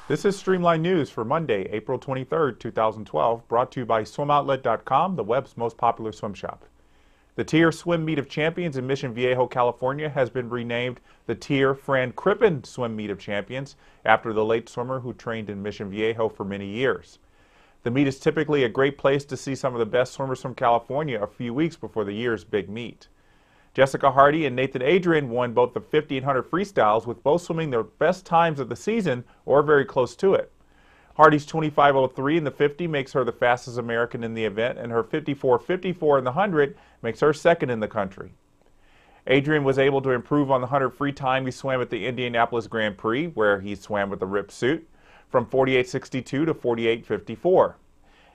This is Streamline News for Monday, April 23rd, 2012, brought to you by SwimOutlet.com, the web's most popular swim shop. The Tier Swim Meet of Champions in Mission Viejo, California has been renamed the Tier Fran Crippen Swim Meet of Champions after the late swimmer who trained in Mission Viejo for many years. The meet is typically a great place to see some of the best swimmers from California a few weeks before the year's big meet. Jessica Hardy and Nathan Adrian won both the 50 and 100 freestyles, with both swimming their best times of the season or very close to it. Hardy's 25:03 in the 50 makes her the fastest American in the event, and her 54:54 in the 100 makes her second in the country. Adrian was able to improve on the 100 free time he swam at the Indianapolis Grand Prix, where he swam with a ripped suit, from 48:62 to 48:54.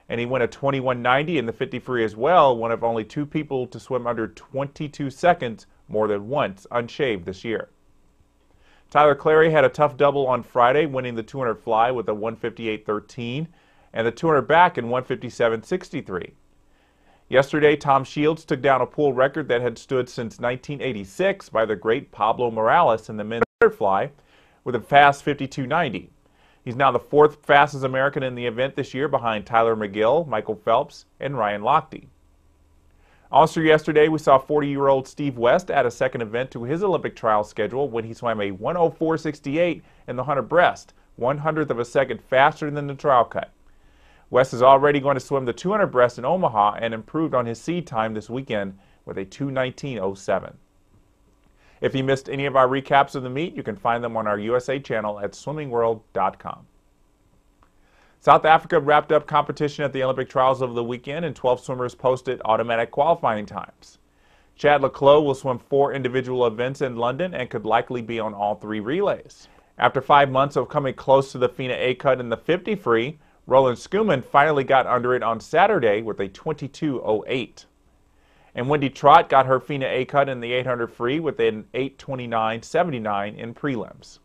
And he went a 21:90 in the 50 free as well, one of only two people to swim under 22 seconds more than once unshaved this year. Tyler Clary had a tough double on Friday, winning the 200 fly with a 158.13 and the 200 back in 157.63. Yesterday, Tom Shields took down a pool record that had stood since 1986 by the great Pablo Morales in the men's fly with a fast 52.90. He's now the fourth fastest American in the event this year, behind Tyler McGill, Michael Phelps, and Ryan Lochte. Also yesterday, we saw 40-year-old Steve West add a second event to his Olympic trial schedule when he swam a 104.68 in the 100 breast, 1/100th of a second faster than the trial cut. West is already going to swim the 200 breast in Omaha and improved on his seed time this weekend with a 2:19.07. If you missed any of our recaps of the meet, you can find them on our USA channel at swimmingworld.com. South Africa wrapped up competition at the Olympic trials over the weekend, and 12 swimmers posted automatic qualifying times. Chad le Clos will swim 4 individual events in London and could likely be on all 3 relays. After 5 months of coming close to the FINA A cut in the 50 free, Roland Schoeman finally got under it on Saturday with a 22.08. And Wendy Trott got her FINA A cut in the 800 free with an 8:29.79 in prelims.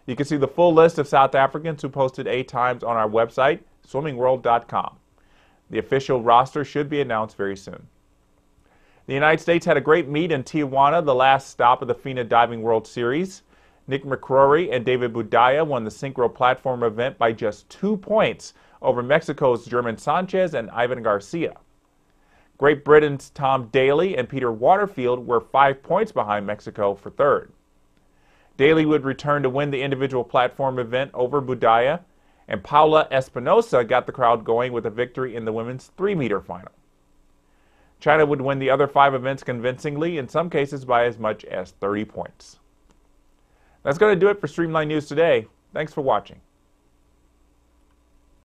You can see the full list of South Africans who posted A times on our website, swimmingworld.com. The official roster should be announced very soon. The United States had a great meet in Tijuana, the last stop of the FINA Diving World Series. Nick McCrory and David Budaya won the synchro platform event by just 2 points over Mexico's German Sanchez and Ivan Garcia. Great Britain's Tom Daly and Peter Waterfield were 5 points behind Mexico for third. Daly would return to win the individual platform event over Budaya, and Paula Espinosa got the crowd going with a victory in the women's 3-meter final. China would win the other 5 events convincingly, in some cases by as much as 30 points. That's going to do it for Streamline News today. Thanks for watching.